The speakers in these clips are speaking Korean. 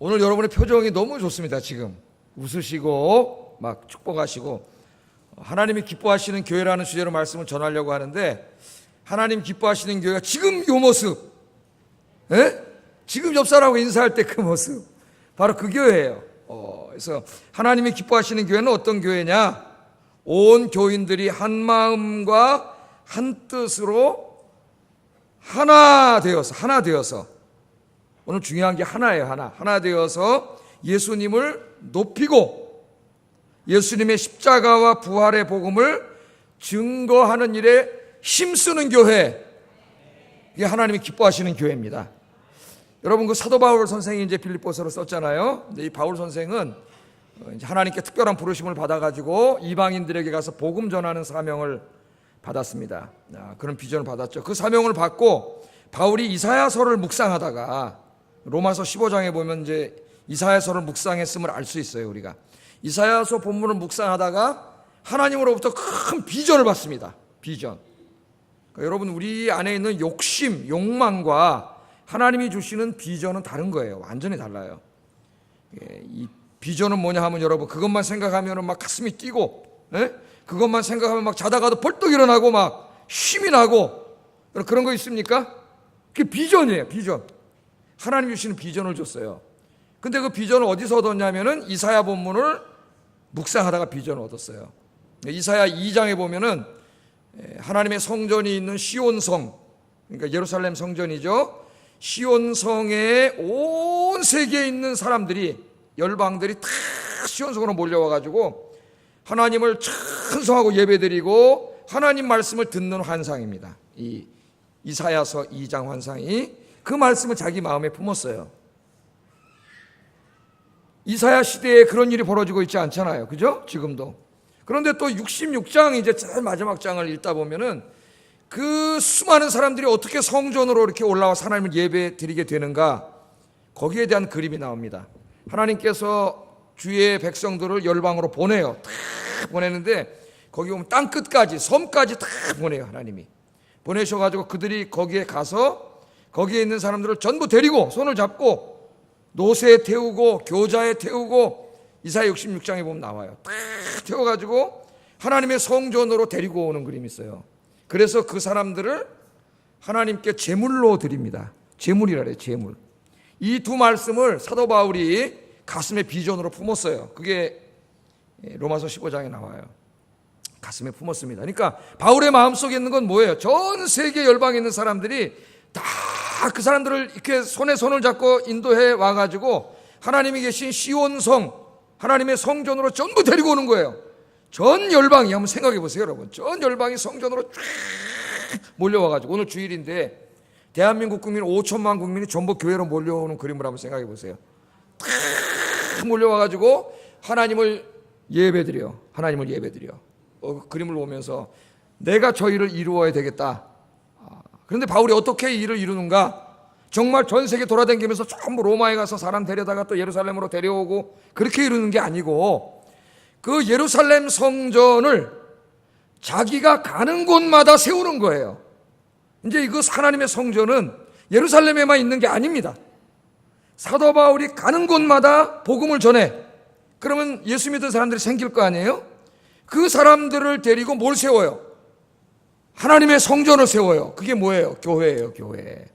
오늘 여러분의 표정이 너무 좋습니다. 지금 웃으시고 막 축복하시고, 하나님이 기뻐하시는 교회라는 주제로 말씀을 전하려고 하는데, 하나님 기뻐하시는 교회가 지금 이 모습, 지금 옆 사람하고 인사할 때 그 모습, 바로 그 교회예요. 그래서 하나님이 기뻐하시는 교회는 어떤 교회냐? 온 교인들이 한 마음과 한 뜻으로 하나 되어서, 오늘 중요한 게 하나예요. 하나 되어서 예수님을 높이고 예수님의 십자가와 부활의 복음을 증거하는 일에 힘쓰는 교회, 이게 하나님이 기뻐하시는 교회입니다. 여러분, 그 사도 바울 선생이 이제 빌립보서를 썼잖아요. 근데 이 바울 선생은 이제 하나님께 특별한 부르심을 받아가지고 이방인들에게 가서 복음 전하는 사명을 받았습니다. 그런 비전을 받았죠. 그 사명을 받고 바울이 이사야서를 묵상하다가, 로마서 15장에 보면 이제 이사야서를 묵상했음을 알 수 있어요. 우리가 이사야서 본문을 묵상하다가 하나님으로부터 큰 비전을 받습니다. 비전. 그러니까 여러분, 우리 안에 있는 욕심, 욕망과 하나님이 주시는 비전은 다른 거예요. 완전히 달라요. 이 비전은 뭐냐 하면, 여러분, 그것만 생각하면 막 가슴이 뛰고, 그것만 생각하면 막 자다가도 벌떡 일어나고 막 힘이 나고, 그런 거 있습니까? 그게 비전이에요. 비전. 하나님 주시는 비전을 줬어요. 근데 그 비전을 어디서 얻었냐면은 이사야 본문을 묵상하다가 비전을 얻었어요. 이사야 2장에 보면은 하나님의 성전이 있는 시온성, 그러니까 예루살렘 성전이죠. 시온성에 온 세계에 있는 사람들이, 열방들이 다 시온성으로 몰려와가지고 하나님을 찬송하고 예배드리고 하나님 말씀을 듣는 환상입니다. 이 이사야서 2장 환상이 그 말씀을 자기 마음에 품었어요. 이사야 시대에 그런 일이 벌어지고 있지 않잖아요. 그죠? 지금도. 그런데 또 66장, 이제 제일 마지막 장을 읽다 보면은 그 수많은 사람들이 어떻게 성전으로 이렇게 올라와서 하나님을 예배 드리게 되는가, 거기에 대한 그림이 나옵니다. 하나님께서 주의 백성들을 열방으로 보내요. 다 보내는데 거기 보면 땅 끝까지, 섬까지 다 보내요. 하나님이 보내셔가지고 그들이 거기에 가서 거기에 있는 사람들을 전부 데리고 손을 잡고 노새에 태우고 교자에 태우고, 이사야 66장에 보면 나와요. 딱 태워가지고 하나님의 성전으로 데리고 오는 그림이 있어요. 그래서 그 사람들을 하나님께 제물로 드립니다. 제물이라 그래요. 제물. 이 두 말씀을 사도 바울이 가슴에 비전으로 품었어요. 그게 로마서 15장에 나와요. 가슴에 품었습니다. 그러니까 바울의 마음속에 있는 건 뭐예요? 전 세계 열방에 있는 사람들이 다 그 사람들을 이렇게 손에 손을 잡고 인도해 와가지고 하나님이 계신 시온성, 하나님의 성전으로 전부 데리고 오는 거예요. 전 열방이, 한번 생각해 보세요. 여러분, 전 열방이 성전으로 쫙 몰려와가지고, 오늘 주일인데 대한민국 국민 5천만 국민이 전부 교회로 몰려오는 그림을 한번 생각해 보세요. 탁 몰려와가지고 하나님을 예배드려. 하나님을 예배드려. 그림을 보면서 내가 저 일을 이루어야 되겠다. 그런데 바울이 어떻게 이 일을 이루는가? 정말 전 세계 돌아다니면서 전부 로마에 가서 사람 데려다가 또 예루살렘으로 데려오고 그렇게 이루는 게 아니고, 그 예루살렘 성전을 자기가 가는 곳마다 세우는 거예요. 이제 이거 하나님의 성전은 예루살렘에만 있는 게 아닙니다. 사도 바울이 가는 곳마다 복음을 전해. 그러면 예수 믿는 사람들이 생길 거 아니에요? 그 사람들을 데리고 뭘 세워요? 하나님의 성전을 세워요. 그게 뭐예요? 교회예요. 교회.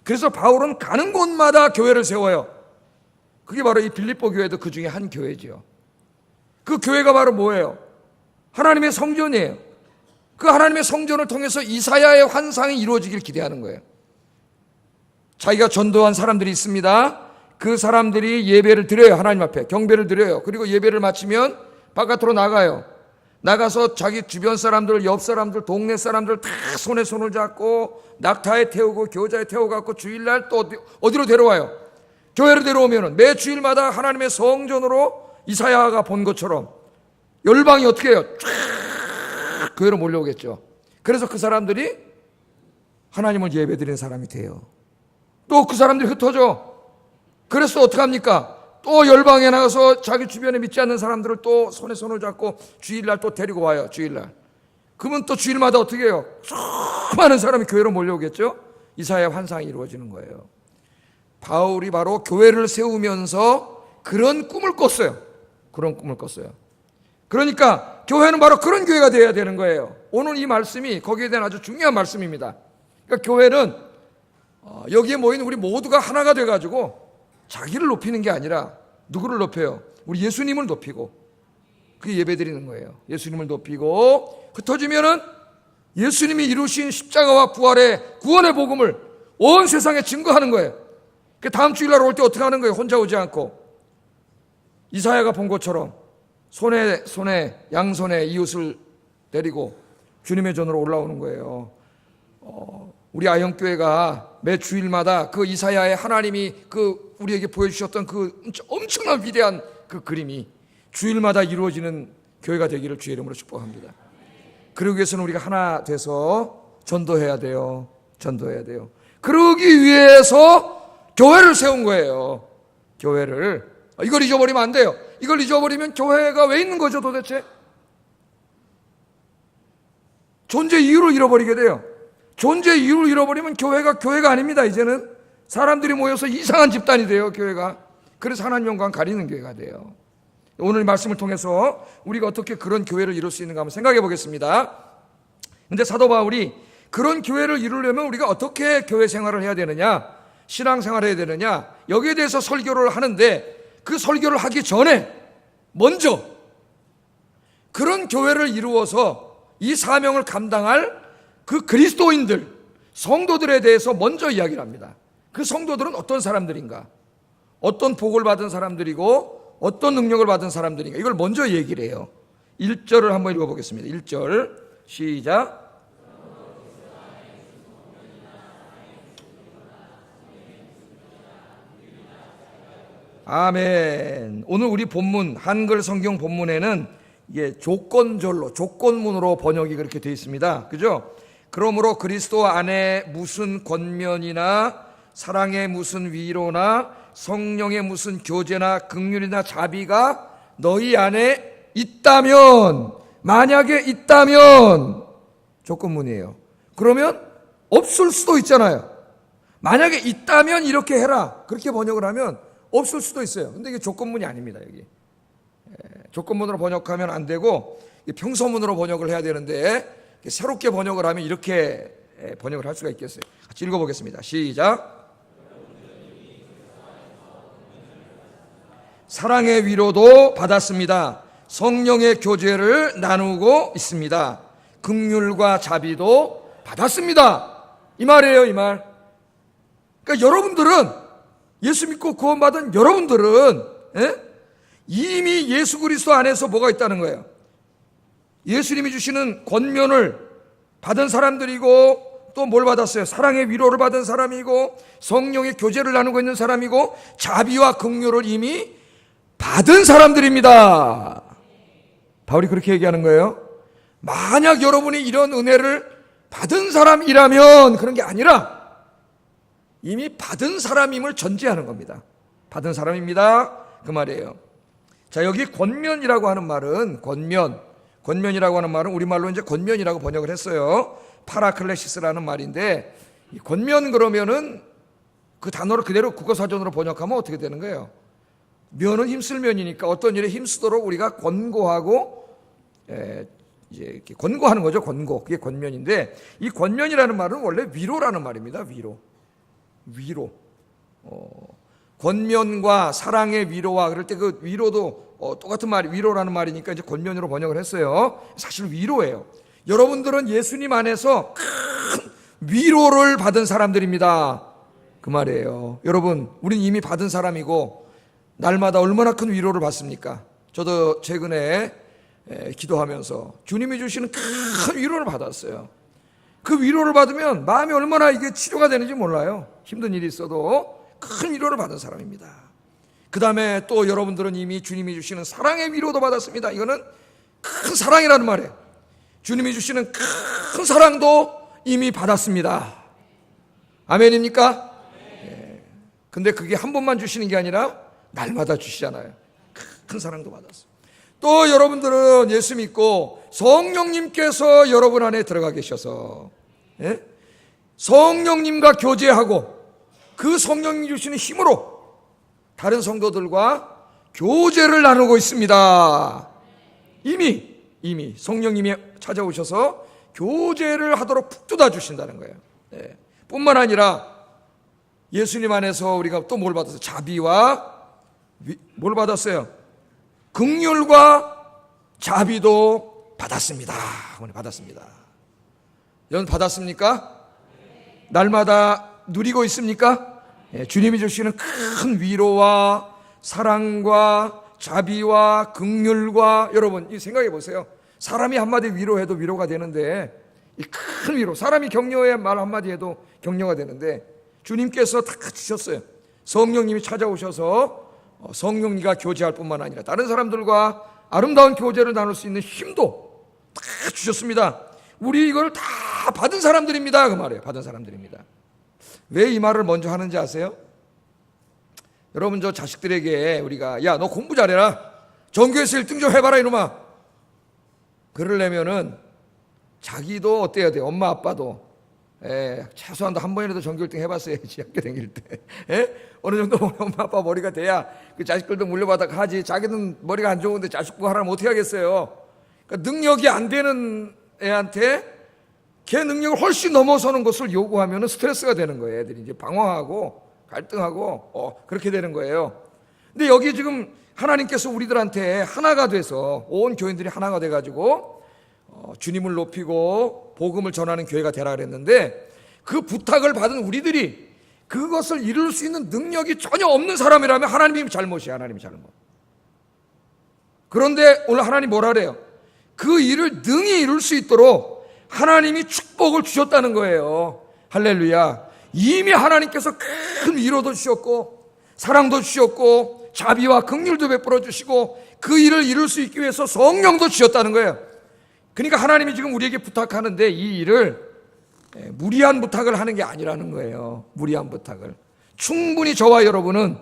그래서 바울은 가는 곳마다 교회를 세워요. 그게 바로 이 빌립보 교회도 그 중에 한 교회지요. 그 교회가 바로 뭐예요? 하나님의 성전이에요. 그 하나님의 성전을 통해서 이사야의 환상이 이루어지길 기대하는 거예요. 자기가 전도한 사람들이 있습니다. 그 사람들이 예배를 드려요. 하나님 앞에 경배를 드려요. 그리고 예배를 마치면 바깥으로 나가요. 나가서 자기 주변 사람들, 옆 사람들, 동네 사람들 다 손에 손을 잡고 낙타에 태우고 교자에 태워갖고 주일날 또 어디로 데려와요? 교회로 데려오면 매 주일마다 하나님의 성전으로 이사야가 본 것처럼 열방이 어떻게 해요? 쫙 교회로 몰려오겠죠. 그래서 그 사람들이 하나님을 예배드리는 사람이 돼요. 또 그 사람들이 흩어져. 그래서 어떻게 합니까? 또 열방에 나가서 자기 주변에 믿지 않는 사람들을 또 손에 손을 잡고 주일날 또 데리고 와요. 주일날. 그러면 또 주일마다 어떻게 해요? 수많은 사람이 교회로 몰려오겠죠. 이사야 환상이 이루어지는 거예요. 바울이 바로 교회를 세우면서 그런 꿈을 꿨어요. 그런 꿈을 꿨어요. 그러니까 교회는 바로 그런 교회가 되어야 되는 거예요. 오늘 이 말씀이 거기에 대한 아주 중요한 말씀입니다. 그러니까 교회는 여기에 모인 우리 모두가 하나가 돼가지고 자기를 높이는 게 아니라 누구를 높여요? 우리 예수님을 높이고 그게 예배드리는 거예요. 예수님을 높이고 흩어지면은 예수님이 이루신 십자가와 부활의 구원의 복음을 온 세상에 증거하는 거예요. 그 다음 주일날 올 때 어떻게 하는 거예요? 혼자 오지 않고 이사야가 본 것처럼 손에 양손에 이웃을 데리고 주님의 전으로 올라오는 거예요. 우리 아영교회가 매 주일마다 그 이사야의 하나님이 그 우리에게 보여주셨던 그 엄청난 위대한 그 그림이 주일마다 이루어지는 교회가 되기를 주의 이름으로 축복합니다. 그러기 위해서는 우리가 하나 돼서 전도해야 돼요. 전도해야 돼요. 그러기 위해서 교회를 세운 거예요. 교회를. 이걸 잊어버리면 안 돼요. 이걸 잊어버리면 교회가 왜 있는 거죠 도대체? 존재 이유를 잃어버리게 돼요. 존재 이유를 잃어버리면 교회가 아닙니다. 이제는 사람들이 모여서 이상한 집단이 돼요. 교회가. 그래서 하나님 영광 가리는 교회가 돼요. 오늘 말씀을 통해서 우리가 어떻게 그런 교회를 이룰 수 있는가 한번 생각해 보겠습니다. 근데 사도 바울이 그런 교회를 이루려면 우리가 어떻게 교회 생활을 해야 되느냐, 신앙생활을 해야 되느냐, 여기에 대해서 설교를 하는데 그 설교를 하기 전에 먼저 그런 교회를 이루어서 이 사명을 감당할 그 그리스도인들, 성도들에 대해서 먼저 이야기를 합니다. 그 성도들은 어떤 사람들인가, 어떤 복을 받은 사람들이고 어떤 능력을 받은 사람들인가, 이걸 먼저 얘기를 해요. 1절을 한번 읽어보겠습니다. 1절 시작. 아멘. 오늘 우리 본문, 한글 성경 본문에는 이게 조건절로, 조건문으로 번역이 그렇게 되어 있습니다. 그죠? 그러므로 그리스도 안에 무슨 권면이나 사랑의 무슨 위로나 성령의 무슨 교제나 긍휼이나 자비가 너희 안에 있다면, 만약에 있다면, 조건문이에요. 그러면 없을 수도 있잖아요. 만약에 있다면 이렇게 해라, 그렇게 번역을 하면 없을 수도 있어요. 근데 이게 조건문이 아닙니다. 여기 조건문으로 번역하면 안 되고 평서문으로 번역을 해야 되는데 새롭게 번역을 하면 이렇게 번역을 할 수가 있겠어요. 같이 읽어보겠습니다. 시작. 사랑의 위로도 받았습니다. 성령의 교제를 나누고 있습니다. 긍휼과 자비도 받았습니다. 이 말이에요, 이 말. 그러니까 여러분들은, 예수 믿고 구원받은 여러분들은 이미 예수 그리스도 안에서 뭐가 있다는 거예요? 예수님이 주시는 권면을 받은 사람들이고, 또 뭘 받았어요? 사랑의 위로를 받은 사람이고, 성령의 교제를 나누고 있는 사람이고, 자비와 긍휼을 이미 받은 사람들입니다. 바울이 그렇게 얘기하는 거예요. 만약 여러분이 이런 은혜를 받은 사람이라면, 그런 게 아니라 이미 받은 사람임을 전제하는 겁니다. 받은 사람입니다, 그 말이에요. 자, 여기 권면이라고 하는 말은, 권면이라고 하는 말은 우리말로 이제 권면이라고 번역을 했어요. 파라클레시스라는 말인데, 이 권면 그러면은 그 단어를 그대로 국어사전으로 번역하면 어떻게 되는 거예요? 면은 힘쓸 면이니까 어떤 일에 힘쓰도록 우리가 권고하고, 이제 이렇게 권고하는 거죠. 권고. 그게 권면인데, 이 권면이라는 말은 원래 위로라는 말입니다. 위로. 권면과 사랑의 위로와, 그럴 때 그 위로도 똑같은 말이 위로라는 말이니까 이제 권면으로 번역을 했어요. 사실 위로예요. 여러분들은 예수님 안에서 큰 위로를 받은 사람들입니다, 그 말이에요. 여러분, 우린 이미 받은 사람이고 날마다 얼마나 큰 위로를 받습니까? 저도 최근에 기도하면서 주님이 주시는 큰 위로를 받았어요. 그 위로를 받으면 마음이 얼마나 이게 치료가 되는지 몰라요. 힘든 일이 있어도 큰 위로를 받은 사람입니다. 그 다음에 또 여러분들은 이미 주님이 주시는 사랑의 위로도 받았습니다. 이거는 큰 사랑이라는 말이에요. 주님이 주시는 큰 사랑도 이미 받았습니다. 아멘입니까? 네. 근데 그게 한 번만 주시는 게 아니라 날마다 주시잖아요. 큰 사랑도 받았어요. 또 여러분들은 예수 믿고 성령님께서 여러분 안에 들어가 계셔서 성령님과 교제하고 그 성령이 주시는 힘으로 다른 성도들과 교제를 나누고 있습니다. 이미 성령님이 찾아오셔서 교제를 하도록 북돋아 주신다는 거예요. 네. 뿐만 아니라 예수님 안에서 우리가 또 뭘 받았어요? 자비와 뭘 받았어요? 긍휼과 자비도 받았습니다. 오늘 받았습니다. 여러분 받았습니까? 날마다 누리고 있습니까? 예, 주님이 주시는 큰 위로와 사랑과 자비와 긍휼과, 여러분 이 생각해 보세요. 사람이 한마디 위로해도 위로가 되는데, 이 큰 위로, 사람이 격려해 말 한마디 해도 격려가 되는데, 주님께서 다 주셨어요. 성령님이 찾아오셔서 성령님과 교제할 뿐만 아니라 다른 사람들과 아름다운 교제를 나눌 수 있는 힘도 다 주셨습니다. 우리 이걸 다 받은 사람들입니다. 그 말이에요. 받은 사람들입니다. 왜 이 말을 먼저 하는지 아세요? 여러분, 저 자식들에게 우리가 야, 너 공부 잘해라, 전교에서 1등 좀 해봐라 이놈아, 그러려면은 자기도 어때야 돼? 엄마 아빠도 최소한 한 번이라도 전교 1등 해봤어야지. 학교 다닐 때 어느 정도 엄마 아빠 머리가 돼야 그 자식들도 물려받아 하지. 자기는 머리가 안 좋은데 자식 보고 하라면 어떻게 하겠어요? 그러니까 능력이 안 되는 애한테 걔 능력을 훨씬 넘어서는 것을 요구하면 스트레스가 되는 거예요. 애들이 이제 방황하고 갈등하고 그렇게 되는 거예요. 근데 여기 지금 하나님께서 우리들한테 하나가 돼서 온 교인들이 하나가 돼가지고 주님을 높이고 복음을 전하는 교회가 되라 그랬는데, 그 부탁을 받은 우리들이 그것을 이룰 수 있는 능력이 전혀 없는 사람이라면 하나님이 잘못이야. 하나님 잘못. 그런데 오늘 하나님 뭐라 그래요? 그 일을 능히 이룰 수 있도록 하나님이 축복을 주셨다는 거예요. 할렐루야. 이미 하나님께서 큰 위로도 주셨고 사랑도 주셨고 자비와 긍휼도 베풀어 주시고 그 일을 이룰 수 있기 위해서 성령도 주셨다는 거예요. 그러니까 하나님이 지금 우리에게 부탁하는데 이 일을 무리한 부탁을 하는 게 아니라는 거예요. 무리한 부탁을. 충분히 저와 여러분은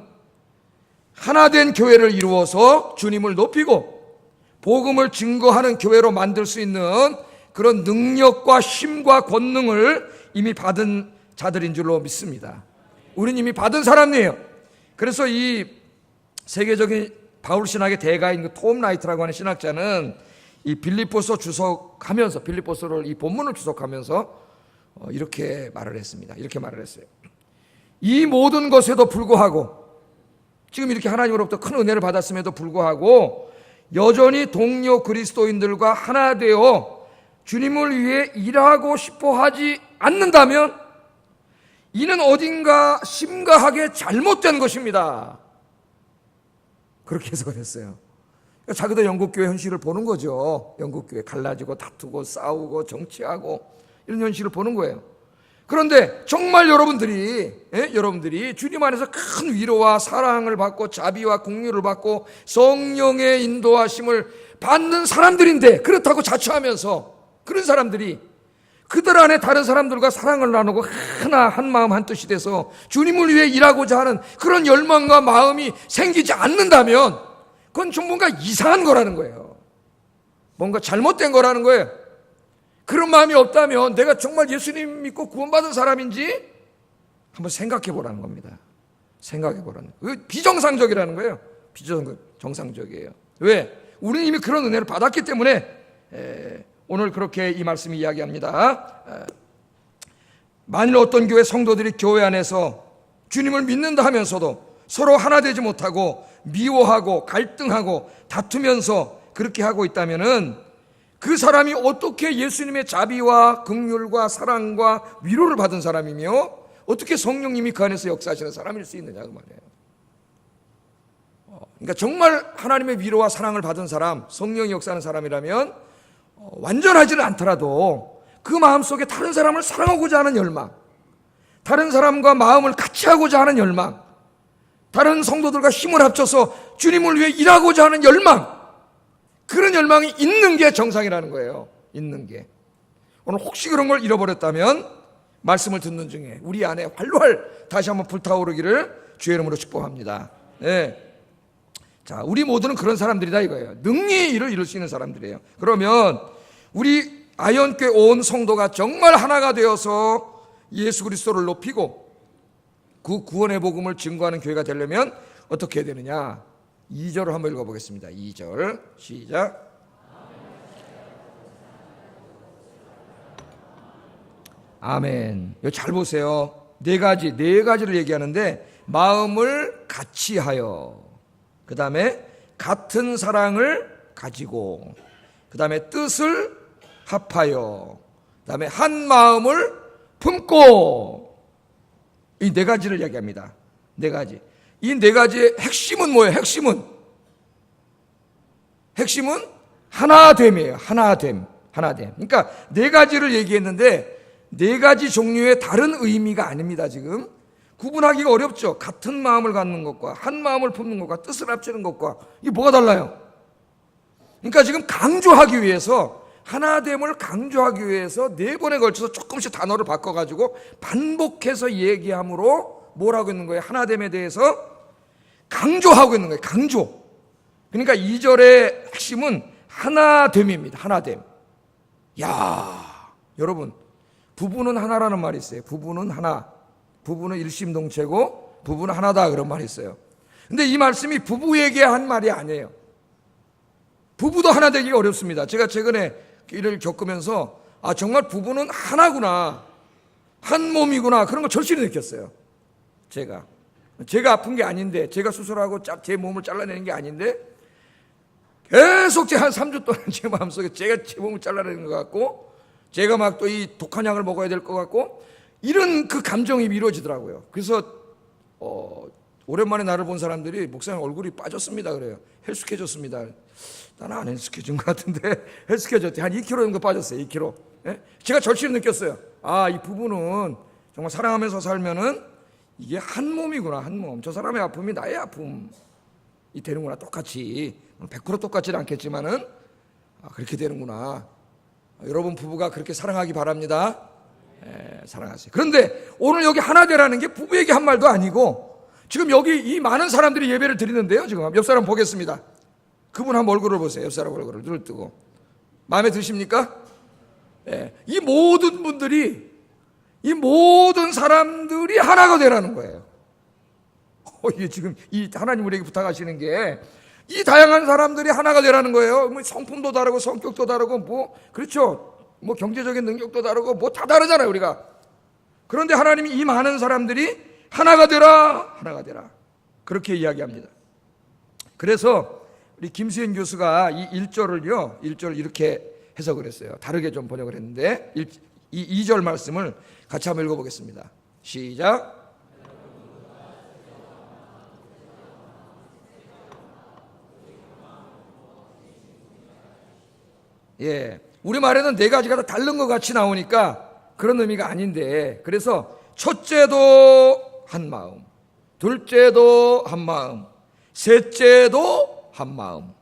하나된 교회를 이루어서 주님을 높이고 복음을 증거하는 교회로 만들 수 있는 그런 능력과 힘과 권능을 이미 받은 자들인 줄로 믿습니다. 우리는 이미 받은 사람이에요. 그래서 이 세계적인 바울 신학의 대가인 톰 라이트라고 하는 신학자는 이 빌립보서 주석하면서, 빌립보서를 이 본문을 주석하면서 이렇게 말을 했습니다. 이렇게 말을 했어요. 이 모든 것에도 불구하고, 지금 이렇게 하나님으로부터 큰 은혜를 받았음에도 불구하고 여전히 동료 그리스도인들과 하나 되어 주님을 위해 일하고 싶어 하지 않는다면 이는 어딘가 심각하게 잘못된 것입니다. 그렇게 해석을 했어요. 자기도 영국교회 현실을 보는 거죠. 영국교회 갈라지고 다투고 싸우고 정치하고 이런 현실을 보는 거예요. 그런데 정말 여러분들이 주님 안에서 큰 위로와 사랑을 받고 자비와 긍휼을 받고 성령의 인도하심을 받는 사람들인데, 그렇다고 자처하면서 그런 사람들이 그들 안에 다른 사람들과 사랑을 나누고 하나 한 마음 한 뜻이 돼서 주님을 위해 일하고자 하는 그런 열망과 마음이 생기지 않는다면 그건 좀 뭔가 이상한 거라는 거예요. 뭔가 잘못된 거라는 거예요. 그런 마음이 없다면 내가 정말 예수님 믿고 구원받은 사람인지 한번 생각해 보라는 겁니다. 생각해 보라는 거예요. 비정상적이라는 거예요. 비정상적이에요. 왜? 우리는 이미 그런 은혜를 받았기 때문에 오늘 그렇게 이 말씀이 이야기합니다. 만일 어떤 교회 성도들이 교회 안에서 주님을 믿는다 하면서도 서로 하나 되지 못하고 미워하고 갈등하고 다투면서 그렇게 하고 있다면은 그 사람이 어떻게 예수님의 자비와 긍휼과 사랑과 위로를 받은 사람이며 어떻게 성령님이 그 안에서 역사하시는 사람일 수 있느냐 그 말이에요. 그러니까 정말 하나님의 위로와 사랑을 받은 사람, 성령이 역사하는 사람이라면 완전하지는 않더라도 그 마음속에 다른 사람을 사랑하고자 하는 열망, 다른 사람과 마음을 같이 하고자 하는 열망, 다른 성도들과 힘을 합쳐서 주님을 위해 일하고자 하는 열망, 그런 열망이 있는 게 정상이라는 거예요. 있는 게. 오늘 혹시 그런 걸 잃어버렸다면 말씀을 듣는 중에 우리 안에 활활 다시 한번 불타오르기를 주의 이름으로 축복합니다. 네. 자, 우리 모두는 그런 사람들이다 이거예요. 능히 일을 이룰 수 있는 사람들이에요. 그러면 우리 아현교회 온 성도가 정말 하나가 되어서 예수 그리스도를 높이고 그 구원의 복음을 증거하는 교회가 되려면 어떻게 해야 되느냐? 2절을 한번 읽어보겠습니다. 2절 시작. 아멘. 여기 잘 보세요. 네 가지를 얘기하는데, 마음을 같이 하여, 그 다음에 같은 사랑을 가지고, 그 다음에 뜻을 합하여, 그 다음에 한 마음을 품고, 이 네 가지를 이야기합니다. 네 가지. 이 네 가지의 핵심은 뭐예요? 핵심은 하나됨이에요. 하나됨. 그러니까 네 가지를 얘기했는데, 네 가지 종류의 다른 의미가 아닙니다. 지금 구분하기가 어렵죠. 같은 마음을 갖는 것과 한 마음을 품는 것과 뜻을 합치는 것과 이게 뭐가 달라요? 그러니까 지금 강조하기 위해서, 하나됨을 강조하기 위해서 네 번에 걸쳐서 조금씩 단어를 바꿔가지고 반복해서 얘기함으로 뭘 하고 있는 거예요? 하나됨에 대해서 강조하고 있는 거예요. 강조. 그러니까 2절의 핵심은 하나됨입니다. 하나됨. 야, 여러분, 부부는 하나라는 말이 있어요. 부부는 하나. 부부는 일심동체고 부부는 하나다, 그런 말이 있어요. 근데 이 말씀이 부부에게 한 말이 아니에요. 부부도 하나 되기가 어렵습니다. 제가 최근에 일을 겪으면서 정말 부부는 하나구나, 한 몸이구나, 그런 걸 절실히 느꼈어요. 제가 아픈 게 아닌데, 제가 수술하고 제 몸을 잘라내는 게 아닌데, 계속 제가 한 3주 동안 제 마음속에 제가 제 몸을 잘라내는 것 같고, 제가 막 또 이 독한 약을 먹어야 될 것 같고, 이런 그 감정이 미뤄지더라고요. 그래서 오랜만에 나를 본 사람들이 목사님 얼굴이 빠졌습니다 그래요. 헬스케졌습니다. 나는 안 헬스케진 것 같은데 헬스케졌대. 한 2kg 정도 빠졌어요. 2kg. 예? 제가 절실히 느꼈어요. 이 부부는 정말 사랑하면서 살면은 이게 한 몸이구나. 한 몸. 저 사람의 아픔이 나의 아픔이 되는구나. 똑같이 100% 똑같지는 않겠지만은 그렇게 되는구나. 여러분 부부가 그렇게 사랑하기 바랍니다. 사랑하세요. 그런데 오늘 여기 하나 되라는 게 부부에게 한 말도 아니고, 지금 여기 이 많은 사람들이 예배를 드리는데요. 지금 옆 사람 보겠습니다. 그분 한번 얼굴을 보세요. 옆 사람 얼굴을 눈을 뜨고. 마음에 드십니까? 이 모든 분들이, 이 모든 사람들이 하나가 되라는 거예요. 이게 지금 이 하나님 우리에게 부탁하시는 게, 이 다양한 사람들이 하나가 되라는 거예요. 뭐 성품도 다르고 성격도 다르고 그렇죠. 경제적인 능력도 다르고 다 다르잖아요, 우리가. 그런데 하나님이 이 많은 사람들이 하나가 되라, 하나가 되라, 그렇게 이야기합니다. 그래서 우리 김수현 교수가 이 1절을 이렇게 해석을 했어요. 다르게 좀 번역을 했는데, 이 2절 말씀을 같이 한번 읽어보겠습니다. 시작. 우리말에는 네 가지가 다 다른 것 같이 나오니까 그런 의미가 아닌데, 그래서 첫째도 한 마음, 둘째도 한 마음, 셋째도 한 마음.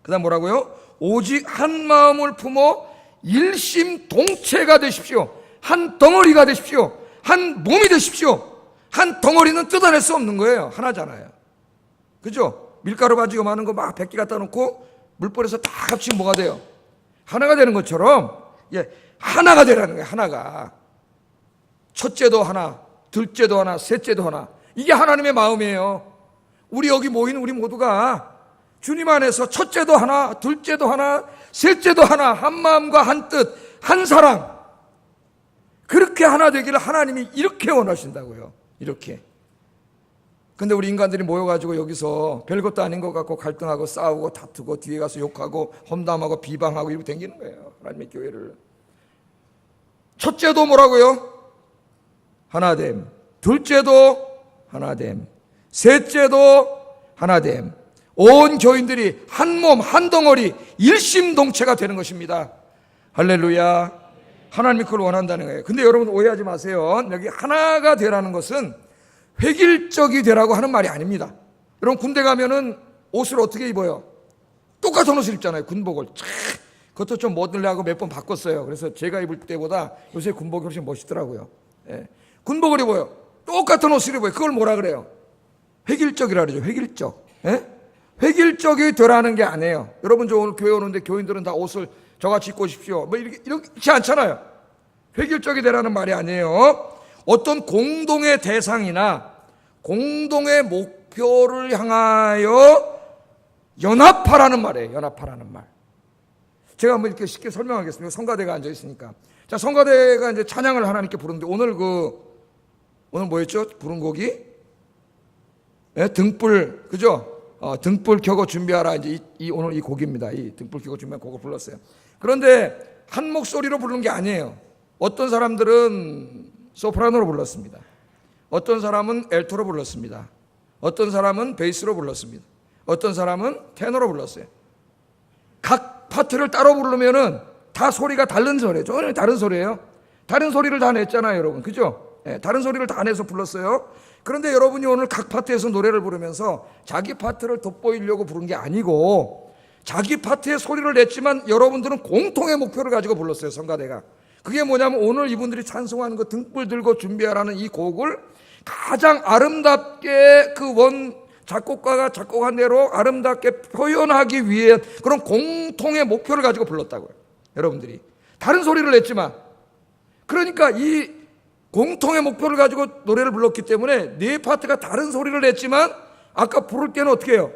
그 다음 뭐라고요? 오직 한 마음을 품어 일심동체가 되십시오. 한 덩어리가 되십시오. 한 몸이 되십시오. 한 덩어리는 뜯어낼 수 없는 거예요. 하나잖아요. 그죠? 밀가루 바지가 많은 거 막 100개 갖다 놓고 물벌에서 다 합치면 뭐가 돼요? 하나가 되는 것처럼, 하나가 되라는 거예요. 하나가. 첫째도 하나, 둘째도 하나, 셋째도 하나. 이게 하나님의 마음이에요. 우리 여기 모인 우리 모두가 주님 안에서 첫째도 하나, 둘째도 하나, 셋째도 하나, 한 마음과 한 뜻, 한 사랑, 그렇게 하나 되기를 하나님이 이렇게 원하신다고요. 이렇게. 근데 우리 인간들이 모여가지고 여기서 별것도 아닌 것 같고 갈등하고 싸우고 다투고 뒤에 가서 욕하고 험담하고 비방하고 이러고 다니는 거예요. 하나님의 교회를. 첫째도 뭐라고요? 하나됨. 둘째도 하나됨. 셋째도 하나됨. 온 교인들이 한 몸, 한 덩어리, 일심동체가 되는 것입니다. 할렐루야. 하나님이 그걸 원한다는 거예요. 근데 여러분 오해하지 마세요. 여기 하나가 되라는 것은 획일적이 되라고 하는 말이 아닙니다. 여러분 군대 가면은 옷을 어떻게 입어요? 똑같은 옷을 입잖아요. 군복을. 그것도 좀 멋들려고 몇 번 바꿨어요. 그래서 제가 입을 때보다 요새 군복이 훨씬 멋있더라고요. 군복을 입어요. 똑같은 옷을 입어요. 그걸 뭐라 그래요? 획일적이라 그러죠. 획일적. 획일적이 되라는 게 아니에요. 여러분 저 오늘 교회 오는데 교인들은 다 옷을 저같이 입고 오십시오. 이렇게 않잖아요. 획일적이 되라는 말이 아니에요. 어떤 공동의 대상이나 공동의 목표를 향하여 연합하라는 말이에요. 연합하라는 말. 제가 한번 이렇게 쉽게 설명하겠습니다. 성가대가 앉아 있으니까. 자, 성가대가 이제 찬양을 하나님께 부르는데 오늘 뭐였죠? 부른 곡이? 네, 등불, 그죠? 등불 켜고 준비하라. 이제 오늘 이 곡입니다. 이 등불 켜고 준비한 곡을 불렀어요. 그런데 한 목소리로 부르는 게 아니에요. 어떤 사람들은 소프라노로 불렀습니다. 어떤 사람은 엘토로 불렀습니다. 어떤 사람은 베이스로 불렀습니다. 어떤 사람은 테너로 불렀어요. 각 파트를 따로 부르면은 다 소리가 다른 소리예요. 전혀 다른 소리예요. 다른 소리를 다 냈잖아요, 여러분. 그죠? 네, 다른 소리를 다 내서 불렀어요. 그런데 여러분이 오늘 각 파트에서 노래를 부르면서 자기 파트를 돋보이려고 부른 게 아니고 자기 파트의 소리를 냈지만 여러분들은 공통의 목표를 가지고 불렀어요, 성가대가. 그게 뭐냐면 오늘 이분들이 찬송하는 거 등불 들고 준비하라는 이 곡을 가장 아름답게 작곡가가 작곡한 대로 아름답게 표현하기 위해 그런 공통의 목표를 가지고 불렀다고요. 여러분들이 다른 소리를 냈지만, 그러니까 이 공통의 목표를 가지고 노래를 불렀기 때문에 네 파트가 다른 소리를 냈지만 아까 부를 때는 어떻게 해요?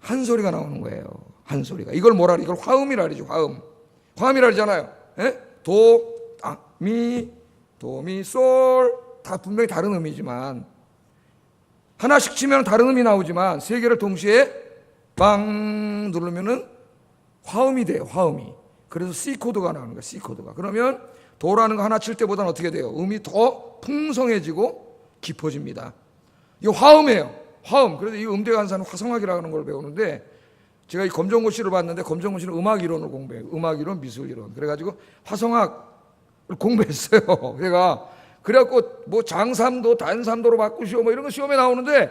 한 소리가 나오는 거예요. 한 소리가. 이걸 뭐라 그래? 이걸 화음이라 그러죠. 화음이라 그러잖아요. 도, 미, 솔 다 분명히 다른 음이지만 하나씩 치면 다른 음이 나오지만 세 개를 동시에 빵 누르면은 화음이 돼요. 화음이. 그래서 C 코드가 나오는 거예요. C 코드가. 그러면 도라는 거 하나 칠 때보다는 어떻게 돼요? 음이 더 풍성해지고 깊어집니다. 이 화음이에요. 화음. 그래서 이 음대 간사는 화성학이라고 하는 걸 배우는데 제가 이 검정고시를 봤는데 검정고시는 음악 이론을 공부해요. 음악 이론, 미술 이론. 그래가지고 화성학을 공부했어요. 그래갖고 뭐 장삼도, 단삼도로 바꾸시오 뭐 이런 거 시험에 나오는데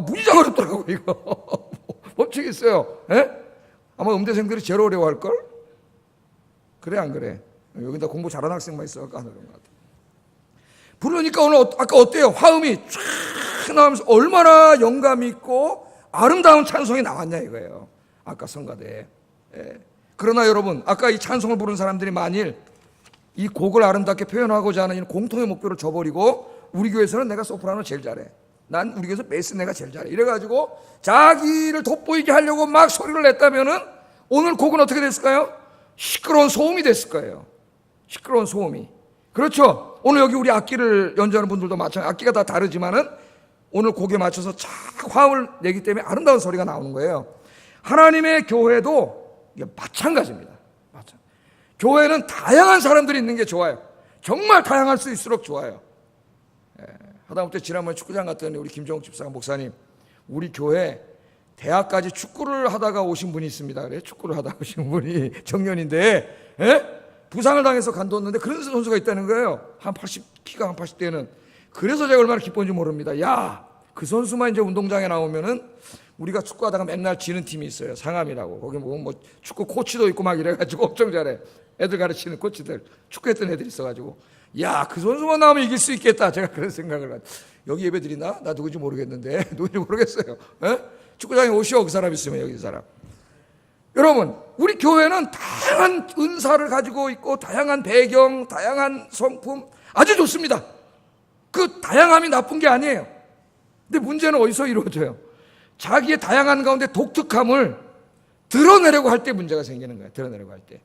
무지장 어렵더라고 이거. 멈추겠어요. 아마 음대생들이 제일 어려워할걸? 그래 안 그래? 여기다 공부 잘하는 학생만 있어갖고 안 어려운 것 같아. 부르니까 오늘 아까 어때요? 화음이 쫙 나오면서 얼마나 영감 있고 아름다운 찬송이 나왔냐 이거예요. 아까 성가대. 그러나 여러분, 아까 이 찬송을 부른 사람들이 만일 이 곡을 아름답게 표현하고자 하는 공통의 목표를 저버리고 우리 교회에서는 내가 소프라노 제일 잘해. 난 우리 교회에서 베이스 내가 제일 잘해. 이래가지고 자기를 돋보이게 하려고 막 소리를 냈다면은 오늘 곡은 어떻게 됐을까요? 시끄러운 소음이 됐을 거예요. 시끄러운 소음이. 그렇죠? 오늘 여기 우리 악기를 연주하는 분들도 마찬가지. 악기가 다 다르지만은 오늘 곡에 맞춰서 착 화음을 내기 때문에 아름다운 소리가 나오는 거예요. 하나님의 교회도 이게 마찬가지입니다. 교회는 다양한 사람들이 있는 게 좋아요. 정말 다양할 수 있을수록 좋아요. 하다못해 지난번에 축구장 갔더니 우리 김정욱 집사가 목사님, 우리 교회 대학까지 축구를 하다가 오신 분이 있습니다. 그래, 축구를 하다가 오신 분이 청년인데 부상을 당해서 간뒀는데 그런 선수가 있다는 거예요. 키가 한 80대는. 그래서 제가 얼마나 기쁜지 모릅니다. 야, 그 선수만 이제 운동장에 나오면은 우리가 축구하다가 맨날 지는 팀이 있어요. 상암이라고. 거기 뭐 축구 코치도 있고 막 이래가지고 엄청 잘해. 애들 가르치는 코치들, 축구했던 애들이 있어가지고 야, 그 선수만 나오면 이길 수 있겠다. 제가 그런 생각을 하죠. 여기 예배 드리나? 나 누군지 모르겠는데 누군지 모르겠어요. 축구장에 오시오. 그 사람 있으면 여기 사람. 여러분, 우리 교회는 다양한 은사를 가지고 있고 다양한 배경, 다양한 성품 아주 좋습니다. 그 다양함이 나쁜 게 아니에요. 근데 문제는 어디서 이루어져요? 자기의 다양한 가운데 독특함을 드러내려고 할 때 문제가 생기는 거예요. 드러내려고 할 때.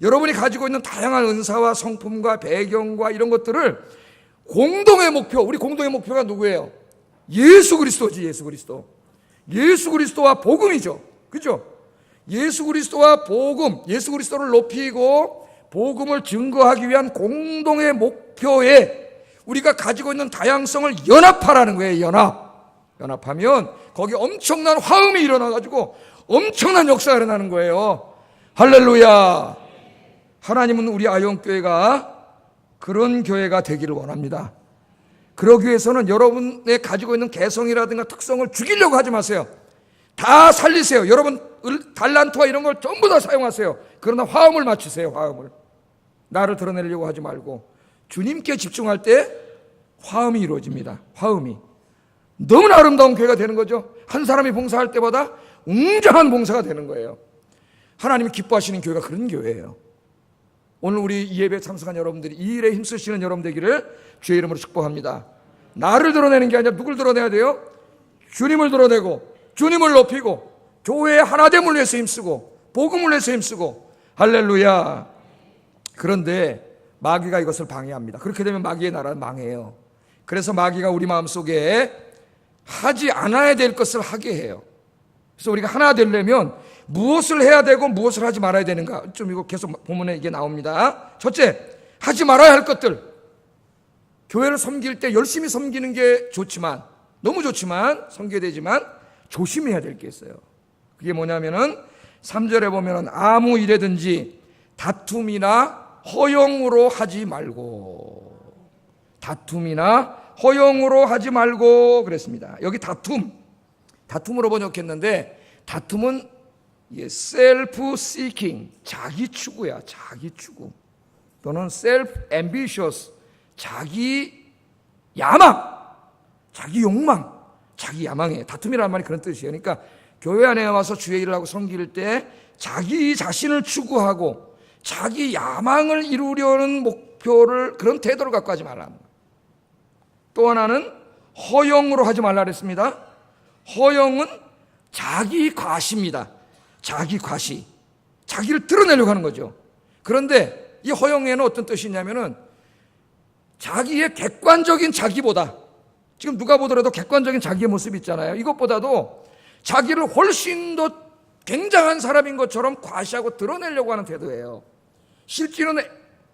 여러분이 가지고 있는 다양한 은사와 성품과 배경과 이런 것들을 공동의 목표, 우리 공동의 목표가 누구예요? 예수 그리스도지. 예수 그리스도. 예수 그리스도와 복음이죠. 그죠? 예수 그리스도와 복음, 예수 그리스도를 높이고 복음을 증거하기 위한 공동의 목표에 우리가 가지고 있는 다양성을 연합하라는 거예요. 연합하면 거기 엄청난 화음이 일어나가지고 엄청난 역사가 일어나는 거예요. 할렐루야. 하나님은 우리 아영교회가 그런 교회가 되기를 원합니다. 그러기 위해서는 여러분의 가지고 있는 개성이라든가 특성을 죽이려고 하지 마세요. 다 살리세요. 여러분 달란트와 이런 걸 전부 다 사용하세요. 그러나 화음을 맞추세요. 화음을. 나를 드러내려고 하지 말고 주님께 집중할 때 화음이 이루어집니다. 화음이. 너무나 아름다운 교회가 되는 거죠. 한 사람이 봉사할 때보다 웅장한 봉사가 되는 거예요. 하나님이 기뻐하시는 교회가 그런 교회예요. 오늘 우리 이 예배에 참석한 여러분들이 이 일에 힘쓰시는 여러분 되기를 주의 이름으로 축복합니다. 나를 드러내는 게 아니라 누굴 드러내야 돼요? 주님을 드러내고 주님을 높이고 교회의 하나됨을 위해서 힘쓰고 복음을 위해서 힘쓰고 할렐루야. 그런데 마귀가 이것을 방해합니다. 그렇게 되면 마귀의 나라는 망해요. 그래서 마귀가 우리 마음속에 하지 않아야 될 것을 하게 해요. 그래서 우리가 하나 되려면 무엇을 해야 되고 무엇을 하지 말아야 되는가, 좀 이거 계속 본문에 이게 나옵니다. 첫째, 하지 말아야 할 것들. 교회를 섬길 때 열심히 섬기는 게 좋지만, 너무 좋지만, 섬겨야 되지만 조심해야 될 게 있어요. 그게 뭐냐면은 3절에 보면은 아무 일에든지 다툼이나 허용으로 하지 말고, 다툼이나 허용으로 하지 말고 그랬습니다. 여기 다툼으로 번역했는데, 다툼은 self seeking, 자기 추구야. 자기 추구. 또는 self ambitious, 자기 야망, 자기 욕망, 자기 야망이에요. 다툼이라는 말이 그런 뜻이에요. 그러니까 교회 안에 와서 주의 일을 하고 섬길 때 자기 자신을 추구하고 자기 야망을 이루려는 목표를, 그런 태도를 갖고 하지 말라. 또 하나는 허용으로 하지 말라 그랬습니다. 허용은 자기 과시입니다. 자기 과시, 자기를 드러내려고 하는 거죠. 그런데 이 허용에는 어떤 뜻이 있냐면은 자기의 객관적인 자기보다, 지금 누가 보더라도 객관적인 자기의 모습이 있잖아요. 이것보다도 자기를 훨씬 더 굉장한 사람인 것처럼 과시하고 드러내려고 하는 태도예요. 실제로는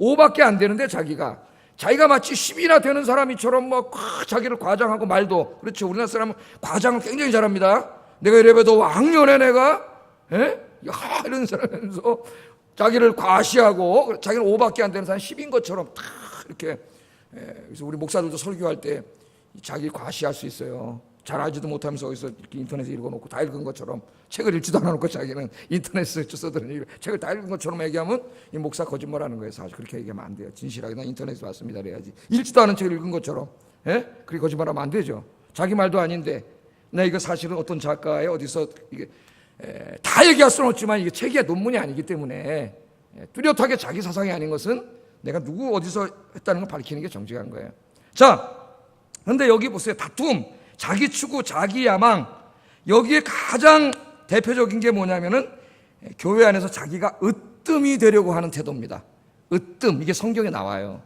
5밖에 안 되는데 자기가 마치 10이나 되는 사람이처럼 막 자기를 과장하고 말도, 그렇죠. 우리나라 사람은 과장을 굉장히 잘합니다. 내가 이래봬도 왕년에 내가 이런 사람이면서 자기를 과시하고, 자기는 5밖에 안 되는 사람 10인 것처럼 다 이렇게. 그래서 우리 목사들도 설교할 때 자기 과시할 수 있어요. 잘 알지도 못하면서 어디서 이렇게 인터넷에 읽어놓고 다 읽은 것처럼, 책을 읽지도 않아놓고 자기는 인터넷에 써드는 책을 다 읽은 것처럼 얘기하면 이 목사 거짓말하는 거예요. 사실 그렇게 얘기하면 안 돼요. 진실하게 난 인터넷에 왔습니다 그래야지. 읽지도 않은 책을 읽은 것처럼 그렇게 거짓말하면 안 되죠. 자기 말도 아닌데 나 이거 사실은 어떤 작가의 어디서 이게 다 얘기할 수는 없지만 이게 책이야 논문이 아니기 때문에 뚜렷하게 자기 사상이 아닌 것은 내가 누구 어디서 했다는 걸 밝히는 게 정직한 거예요. 자, 그런데 여기 보세요. 다툼, 자기 추구, 자기 야망, 여기에 가장 대표적인 게 뭐냐면은 교회 안에서 자기가 으뜸이 되려고 하는 태도입니다. 으뜸, 이게 성경에 나와요.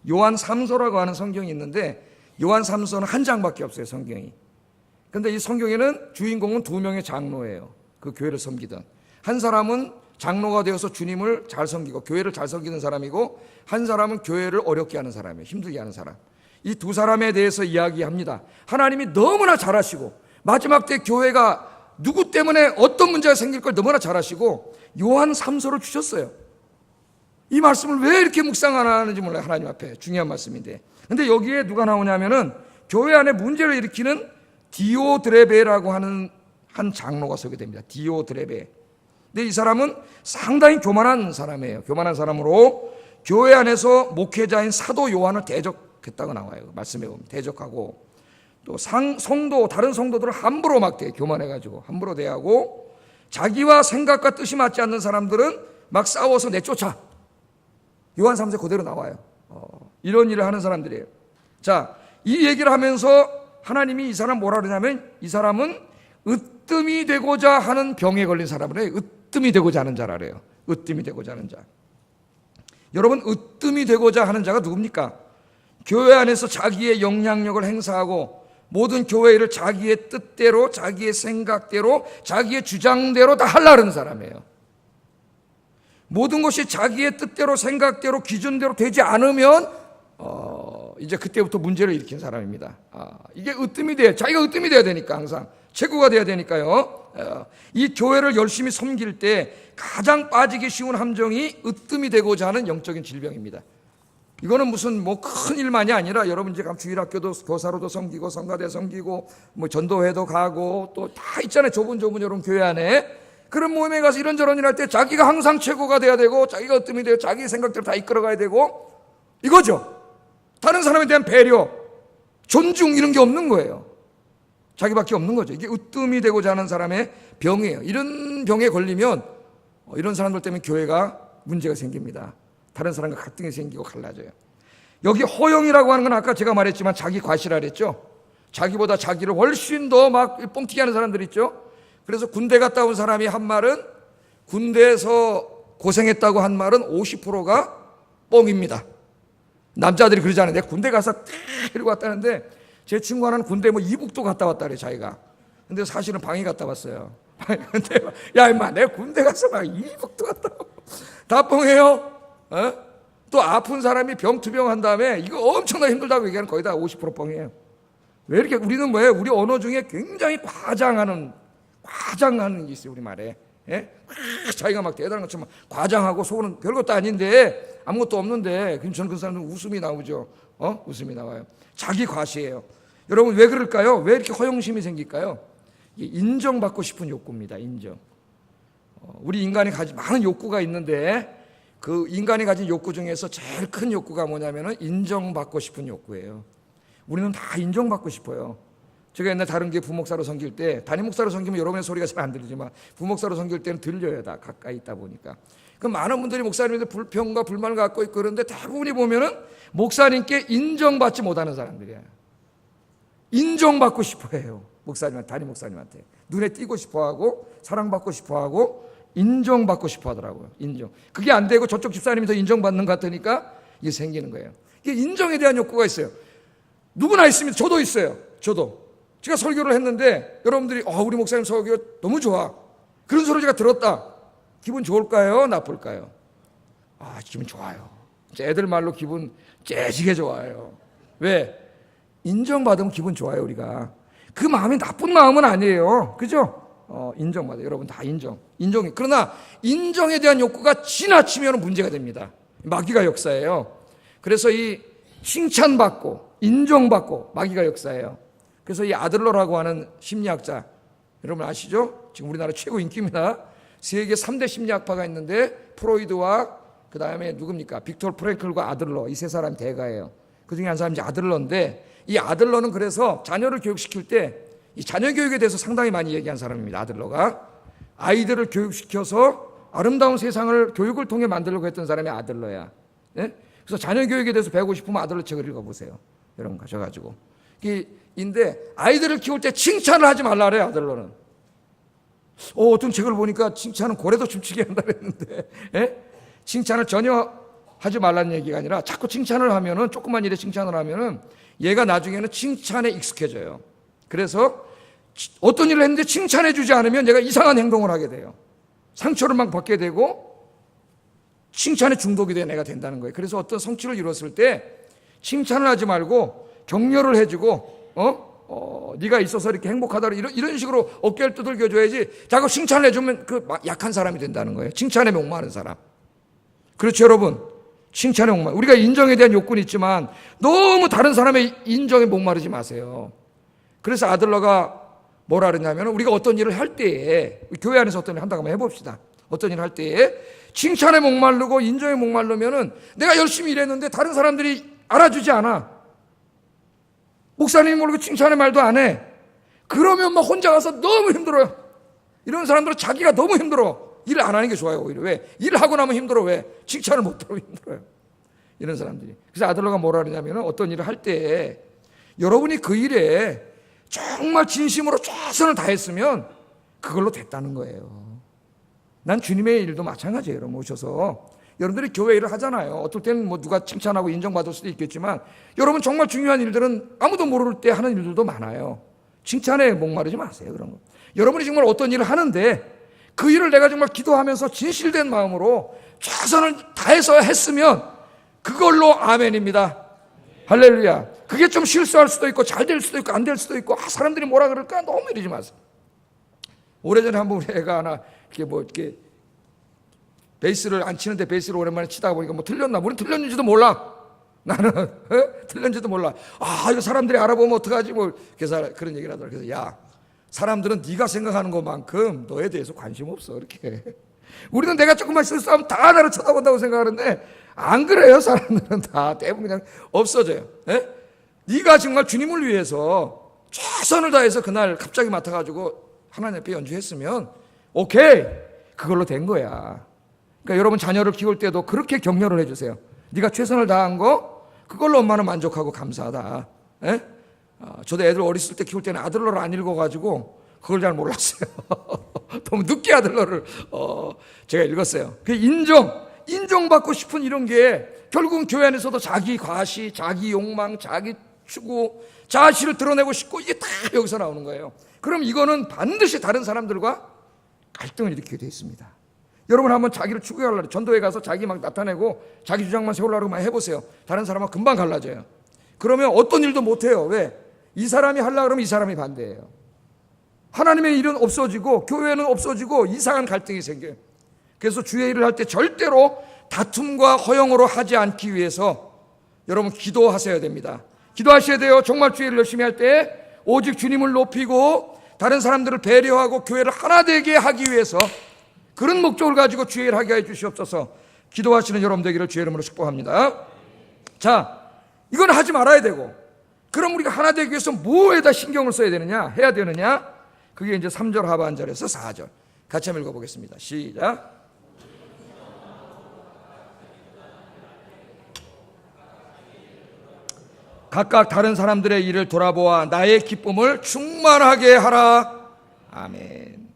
요한 3서라고 하는 성경이 있는데 요한 3서는 한 장밖에 없어요, 성경이. 근데 이 성경에는 주인공은 2명의 장로예요. 그 교회를 섬기던. 한 사람은 장로가 되어서 주님을 잘 섬기고 교회를 잘 섬기는 사람이고, 한 사람은 교회를 어렵게 하는 사람이에요. 힘들게 하는 사람. 이 두 사람에 대해서 이야기합니다. 하나님이 너무나 잘하시고 마지막 때 교회가 누구 때문에 어떤 문제가 생길 걸 너무나 잘하시고 요한 3서를 주셨어요. 이 말씀을 왜 이렇게 묵상 안 하는지 몰라요. 하나님 앞에 중요한 말씀인데. 근데 여기에 누가 나오냐면은 교회 안에 문제를 일으키는 디오드레베라고 하는 한 장로가 소개됩니다. 디오드레베. 근데 이 사람은 상당히 교만한 사람이에요. 교만한 사람으로 교회 안에서 목회자인 사도 요한을 대적했다고 나와요. 말씀에 보면 대적하고, 또 성도, 다른 성도들을 함부로 막 교만해가지고 함부로 대하고, 자기와 생각과 뜻이 맞지 않는 사람들은 막 싸워서 내쫓아. 요한 3서 그대로 나와요. 이런 일을 하는 사람들이에요. 자, 이 얘기를 하면서 하나님이 이 사람 뭐라 그러냐면, 이 사람은 으뜸이 되고자 하는 병에 걸린 사람이래요. 으뜸이 되고자 하는 자라래요. 으뜸이 되고자 하는 자. 여러분, 으뜸이 되고자 하는 자가 누굽니까? 교회 안에서 자기의 영향력을 행사하고 모든 교회 일을 자기의 뜻대로, 자기의 생각대로, 자기의 주장대로 다 하려는 사람이에요. 모든 것이 자기의 뜻대로, 생각대로, 기준대로 되지 않으면 이제 그때부터 문제를 일으킨 사람입니다. 이게 으뜸이 돼요. 자기가 으뜸이 돼야 되니까, 항상 최고가 돼야 되니까요. 이 교회를 열심히 섬길 때 가장 빠지기 쉬운 함정이 으뜸이 되고자 하는 영적인 질병입니다. 이거는 무슨 뭐 큰 일만이 아니라, 여러분 이제 주일학교도 교사로도 섬기고 성가대 섬기고 뭐 전도회도 가고 또 다 있잖아요. 좁은 여러분 교회 안에. 그런 모임에 가서 이런저런 일 할 때 자기가 항상 최고가 돼야 되고, 자기가 으뜸이 돼요. 자기 생각대로 다 이끌어가야 되고, 이거죠. 다른 사람에 대한 배려, 존중, 이런 게 없는 거예요. 자기밖에 없는 거죠. 이게 으뜸이 되고자 하는 사람의 병이에요. 이런 병에 걸리면 이런 사람들 때문에 교회가 문제가 생깁니다. 다른 사람과 갈등이 생기고 갈라져요. 여기 허영이라고 하는 건 아까 제가 말했지만 자기 과시라 그랬죠. 자기보다 자기를 훨씬 더 막 뻥튀기 하는 사람들 있죠. 그래서 군대 갔다 온 사람이 한 말은, 군대에서 고생했다고 한 말은 50%가 뻥입니다. 남자들이 그러지 않아요. 내가 군대 가서 데리고 왔다는데, 제 친구 하나는 군대 뭐 이북도 갔다 왔다 그래 자기가. 근데 사실은 방위 갔다 왔어요. 근데 야 임마, 내가 군대 가서 막 이북도 갔다 와. 다 뻥이에요. 어? 또 아픈 사람이 병투병한 다음에 이거 엄청나게 힘들다고 얘기하는 거의 다 50% 뻥이에요. 왜 이렇게 우리는 뭐예요? 우리 언어 중에 굉장히 과장하는 게 있어요. 우리 말에. 예? 자기가 막 대단한 것처럼 과장하고 속은 별것도 아닌데, 아무것도 없는데, 그럼 저는 그 사람은 웃음이 나오죠. 웃음이 나와요. 자기 과시예요. 여러분 왜 그럴까요? 왜 이렇게 허영심이 생길까요? 인정받고 싶은 욕구입니다. 인정. 우리 인간이 가진 많은 욕구가 있는데, 그 인간이 가진 욕구 중에서 제일 큰 욕구가 뭐냐면은 인정받고 싶은 욕구예요. 우리는 다 인정받고 싶어요. 제가 옛날 다른 게 부목사로 섬길 때, 담임 목사로 섬기면 여러분의 소리가 잘 안 들리지만 부목사로 섬길 때는 들려요. 다 가까이 있다 보니까. 그 많은 분들이 목사님한테 불평과 불만을 갖고 있고 그런데 대부분이 보면은 목사님께 인정받지 못하는 사람들이에요. 인정받고 싶어해요. 목사님한테, 담임 목사님한테 눈에 띄고 싶어하고 사랑받고 싶어하고 인정받고 싶어하더라고요. 인정. 그게 안 되고 저쪽 집사님이 더 인정받는 것 같으니까 이게 생기는 거예요. 이게 인정에 대한 욕구가 있어요. 누구나 있습니다. 저도 있어요. 저도. 제가 설교를 했는데 여러분들이 우리 목사님 설교 너무 좋아, 그런 소리 제가 들었다. 기분 좋을까요? 나쁠까요? 기분 좋아요. 애들 말로 기분 째지게 좋아요. 왜? 인정받으면 기분 좋아요. 우리가 그 마음이 나쁜 마음은 아니에요. 그죠? 인정받아요. 여러분 다 인정이. 그러나 인정에 대한 욕구가 지나치면 문제가 됩니다. 마귀가 역사예요. 그래서 이 칭찬받고 인정받고 마귀가 역사예요. 그래서 이 아들러라고 하는 심리학자, 여러분 아시죠? 지금 우리나라 최고 인기입니다. 세계 3대 심리학파가 있는데 프로이드와 그 다음에 누굽니까? 빅토르 프랭클과 아들러, 이 세 사람이 대가예요. 그 중에 한 사람이 아들러인데, 이 아들러는 그래서 자녀를 교육시킬 때 이 자녀 교육에 대해서 상당히 많이 얘기한 사람입니다. 아들러가 아이들을 교육시켜서 아름다운 세상을 교육을 통해 만들려고 했던 사람이 아들러야. 네? 그래서 자녀 교육에 대해서 배우고 싶으면 아들러 책을 읽어보세요. 여러분 가셔가지고. 인데 아이들을 키울 때 칭찬을 하지 말라 그래요. 아들러는. 어떤 책을 보니까 칭찬은 고래도 춤추게 한다 그랬는데, 예? 칭찬을 전혀 하지 말라는 얘기가 아니라 자꾸 칭찬을 하면은, 조그만 일에 칭찬을 하면은 얘가 나중에는 칭찬에 익숙해져요. 그래서 어떤 일을 했는데 칭찬해 주지 않으면 얘가 이상한 행동을 하게 돼요. 상처를 막 받게 되고 칭찬에 중독이 된 애가 된다는 거예요. 그래서 어떤 성취를 이뤘을 때 칭찬을 하지 말고 격려를 해주고, 네가 있어서 이렇게 행복하다, 이런 식으로 어깨를 두들겨줘야지, 자꾸 칭찬을 해주면 그 약한 사람이 된다는 거예요. 칭찬에 목마른 사람. 그렇죠, 여러분? 칭찬에 목마른. 우리가 인정에 대한 욕구는 있지만 너무 다른 사람의 인정에 목마르지 마세요. 그래서 아들러가 뭐라 그러냐면, 우리가 어떤 일을 할 때에, 교회 안에서 어떤 일을 한다고 한번 해봅시다. 어떤 일을 할 때에 칭찬에 목마르고 인정에 목마르면은 내가 열심히 일했는데 다른 사람들이 알아주지 않아. 목사님이 모르고 칭찬의 말도 안 해. 그러면 막 혼자 가서 너무 힘들어요. 이런 사람들은 자기가 너무 힘들어. 일을 안 하는 게 좋아요. 오히려. 왜? 일을 하고 나면 힘들어. 왜? 칭찬을 못 하면 힘들어요. 이런 사람들이. 그래서 아들러가 뭐라 그러냐면, 어떤 일을 할 때 여러분이 그 일에 정말 진심으로 최선을 다했으면 그걸로 됐다는 거예요. 난 주님의 일도 마찬가지예요. 여러분 오셔서 여러분들이 교회 일을 하잖아요. 어떨 때는 뭐 누가 칭찬하고 인정받을 수도 있겠지만, 여러분 정말 중요한 일들은 아무도 모를 때 하는 일들도 많아요. 칭찬에 목마르지 마세요. 그런 거. 여러분이 정말 어떤 일을 하는데 그 일을 내가 정말 기도하면서 진실된 마음으로 최선을 다해서 했으면 그걸로 아멘입니다. 할렐루야. 그게 좀 실수할 수도 있고 잘 될 수도 있고 안 될 수도 있고, 사람들이 뭐라 그럴까 너무 이러지 마세요. 오래전에 한번 우리 애가 하나 이렇게 베이스를 안 치는데 베이스를 오랜만에 치다가 보니까 뭐 틀렸나? 우린 틀렸는지도 몰라. 나는 틀렸는지도 몰라. 이거 사람들이 알아보면 어떡하지? 뭐 그래서 그런 얘기를 하더라고요. 그래서 야, 사람들은 네가 생각하는 것만큼 너에 대해서 관심 없어. 이렇게. 우리는 내가 조금만 실수하면 다 나를 쳐다본다고 생각하는데 안 그래요. 사람들은 다 대부분 그냥 없어져요. 예? 네가 정말 주님을 위해서 최선을 다해서 그날 갑자기 맡아가지고 하나님 앞에 연주했으면 오케이, 그걸로 된 거야. 그러니까 여러분 자녀를 키울 때도 그렇게 격려를 해주세요. 네가 최선을 다한 거 그걸로 엄마는 만족하고 감사하다. 예? 저도 애들 어렸을 때 키울 때는 아들러를 안 읽어가지고 그걸 잘 몰랐어요. 너무 늦게 아들러를 제가 읽었어요. 그 인정받고 싶은 이런 게 결국은 교회 안에서도 자기 과시, 자기 욕망, 자기 추구, 자아실을 드러내고 싶고 이게 다 여기서 나오는 거예요. 그럼 이거는 반드시 다른 사람들과 갈등을 일으키게 되어 있습니다. 여러분 한번 자기를 추구하려고 전도회 가서 자기 막 나타내고 자기 주장만 세우려고 막 해보세요. 다른 사람은 금방 갈라져요. 그러면 어떤 일도 못해요. 왜? 이 사람이 하려고 그러면 이 사람이 반대해요. 하나님의 일은 없어지고 교회는 없어지고 이상한 갈등이 생겨요. 그래서 주의 일을 할 때 절대로 다툼과 허영으로 하지 않기 위해서 여러분 기도하셔야 됩니다. 기도하셔야 돼요. 정말 주의 일을 열심히 할 때 오직 주님을 높이고 다른 사람들을 배려하고 교회를 하나 되게 하기 위해서 그런 목적을 가지고 주의 일을 하게 해 주시옵소서. 기도하시는 여러분 되기를 주의 이름으로 축복합니다. 자, 이건 하지 말아야 되고, 그럼 우리가 하나 되기 위해서 뭐에다 신경을 써야 되느냐, 해야 되느냐? 그게 이제 3절 하반절에서 4절 같이 한번 읽어보겠습니다. 시작. 각각 다른 사람들의 일을 돌아보아 나의 기쁨을 충만하게 하라. 아멘.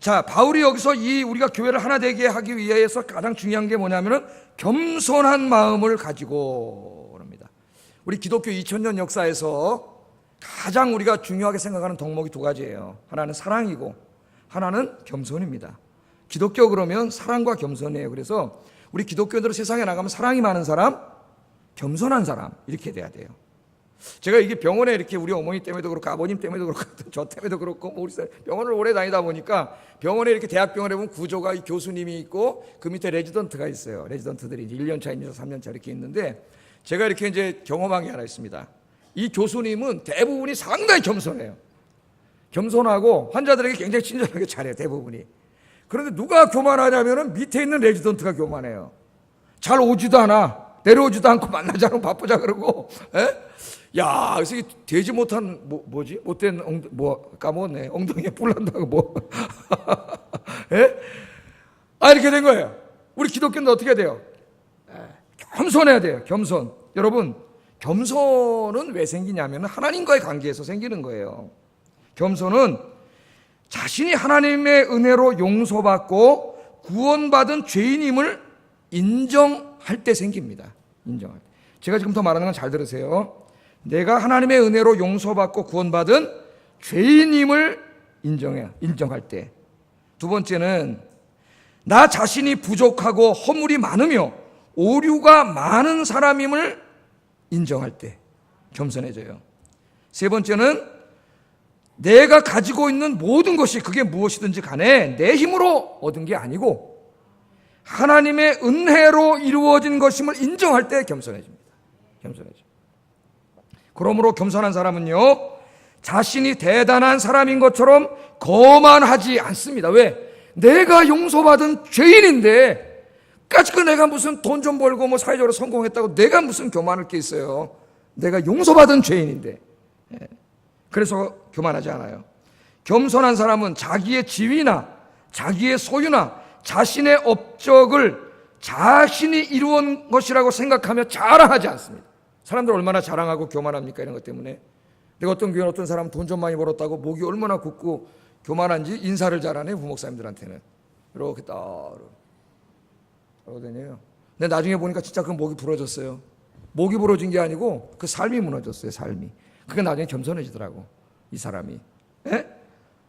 자, 바울이 여기서 우리가 교회를 하나 되게 하기 위해서 가장 중요한 게 뭐냐면은 겸손한 마음을 가지고 그럽니다. 우리 기독교 2000년 역사에서 가장 우리가 중요하게 생각하는 덕목이 두 가지예요. 하나는 사랑이고 하나는 겸손입니다. 기독교 그러면 사랑과 겸손이에요. 그래서 우리 기독교인들은 세상에 나가면 사랑이 많은 사람, 겸손한 사람 이렇게 돼야 돼요. 제가 이게 병원에 이렇게 우리 어머니 때문에도 그렇고 아버님 때문에도 그렇고 저 때문에도 그렇고 우리 병원을 오래 다니다 보니까 병원에 이렇게 대학병원에 보면 구조가 교수님이 있고 그 밑에 레지던트가 있어요. 레지던트들이 이제 1년차, 2년차, 3년차 이렇게 있는데 제가 이렇게 이제 경험한 게 하나 있습니다. 이 교수님은 대부분이 상당히 겸손해요. 겸손하고 환자들에게 굉장히 친절하게 잘해요. 대부분이. 그런데 누가 교만하냐면은 밑에 있는 레지던트가 교만해요. 잘 오지도 않아. 내려오지도 않고 만나지 않으면 바쁘자 그러고. 에? 야, 그래서 이게 되지 못한 뭐지? 못된 까먹었네. 엉덩이에 뿔 난다고 뭐. 에? 이렇게 된 거예요. 우리 기독교는 어떻게 돼요? 겸손해야 돼요. 겸손. 여러분, 겸손은 왜 생기냐면 하나님과의 관계에서 생기는 거예요. 겸손은 자신이 하나님의 은혜로 용서받고 구원받은 죄인임을 인정할 때 생깁니다. 인정할 때. 제가 지금 더 말하는 건 잘 들으세요. 내가 하나님의 은혜로 용서받고 구원받은 죄인임을 인정할 때. 두 번째는 나 자신이 부족하고 허물이 많으며 오류가 많은 사람임을 인정할 때 겸손해져요. 세 번째는 내가 가지고 있는 모든 것이 그게 무엇이든지 간에 내 힘으로 얻은 게 아니고 하나님의 은혜로 이루어진 것임을 인정할 때 겸손해집니다. 겸손해져. 그러므로 겸손한 사람은요, 자신이 대단한 사람인 것처럼 거만하지 않습니다. 왜? 내가 용서받은 죄인인데, 까짓거 내가 무슨 돈 좀 벌고 뭐 사회적으로 성공했다고 내가 무슨 교만할 게 있어요. 내가 용서받은 죄인인데. 그래서 교만하지 않아요. 겸손한 사람은 자기의 지위나 자기의 소유나 자신의 업적을 자신이 이루은 것이라고 생각하며 자랑하지 않습니다. 사람들 얼마나 자랑하고 교만합니까? 이런 것 때문에. 내가 어떤 교회 어떤 사람 돈 좀 많이 벌었다고 목이 얼마나 굳고 교만한지 인사를 잘하네, 부목사님들한테는. 이렇게 따르거든요. 근데 나중에 보니까 진짜 그 목이 부러졌어요. 목이 부러진 게 아니고 그 삶이 무너졌어요, 삶이. 그게 나중에 겸손해지더라고, 이 사람이.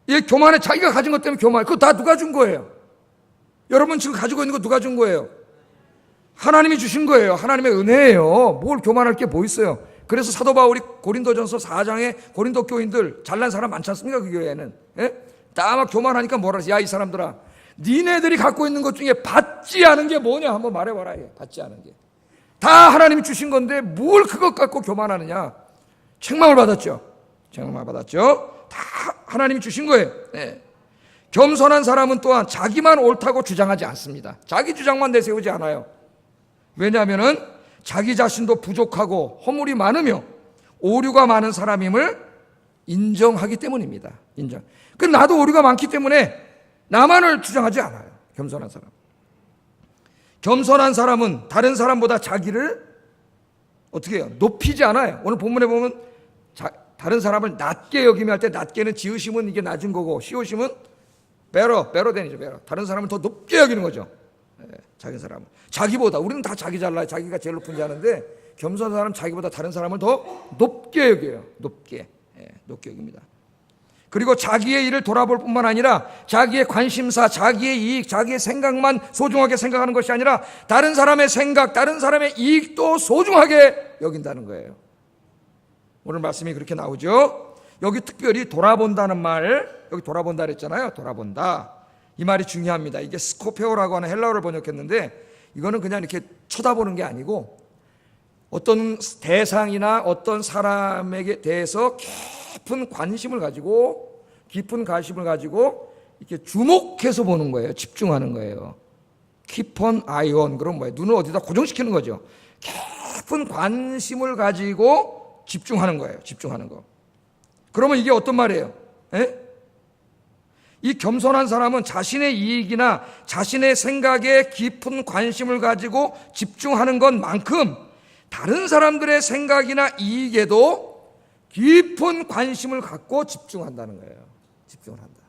이 교만해, 자기가 가진 것 때문에 교만해. 그거 다 누가 준 거예요? 여러분 지금 가지고 있는 거 누가 준 거예요? 하나님이 주신 거예요. 하나님의 은혜예요. 뭘 교만할 게 뭐 있어요? 그래서 사도 바울이 고린도전서 4장에 고린도 교인들 잘난 사람 많지 않습니까? 그 교회에는. 다 막 교만하니까 뭐라 하지? 야, 이 사람들아, 니네들이 갖고 있는 것 중에 받지 않은 게 뭐냐? 한번 말해봐라. 받지 않은 게. 다 하나님이 주신 건데 뭘 그것 갖고 교만하느냐? 책망을 받았죠. 책망을 받았죠. 다 하나님이 주신 거예요. 겸손한 사람은 또한 자기만 옳다고 주장하지 않습니다. 자기 주장만 내세우지 않아요. 왜냐하면 자기 자신도 부족하고 허물이 많으며 오류가 많은 사람임을 인정하기 때문입니다. 인정. 그 나도 오류가 많기 때문에 나만을 주장하지 않아요. 겸손한 사람. 겸손한 사람은 다른 사람보다 자기를 어떻게 해요? 높이지 않아요. 오늘 본문에 보면 다른 사람을 낮게 여기며 할 때 낮게는 지으심은 이게 낮은 거고 시오심은 better than이죠. better. 다른 사람을 더 높게 여기는 거죠. 자기 사람은 자기보다, 우리는 다 자기 잘나요. 자기가 제일 높은 줄 아는데 겸손한 사람은 자기보다 다른 사람을 더 높게 여겨요. 높게 여깁니다. 그리고 자기의 일을 돌아볼 뿐만 아니라 자기의 관심사, 자기의 이익, 자기의 생각만 소중하게 생각하는 것이 아니라 다른 사람의 생각, 다른 사람의 이익도 소중하게 여긴다는 거예요. 오늘 말씀이 그렇게 나오죠. 여기 특별히 돌아본다는 말, 여기 돌아본다 그랬잖아요. 돌아본다. 이 말이 중요합니다. 이게 스코페오라고 하는 헬라어를 번역했는데 이거는 그냥 이렇게 쳐다보는 게 아니고 어떤 대상이나 어떤 사람에게 대해서 깊은 관심을 가지고 이렇게 주목해서 보는 거예요. 집중하는 거예요. Keep an eye on. 그럼 뭐예요? 눈을 어디다 고정시키는 거죠. 깊은 관심을 가지고 집중하는 거예요. 집중하는 거. 그러면 이게 어떤 말이에요? 이 겸손한 사람은 자신의 이익이나 자신의 생각에 깊은 관심을 가지고 집중하는 것만큼 다른 사람들의 생각이나 이익에도 깊은 관심을 갖고 집중한다는 거예요. 집중을 한다.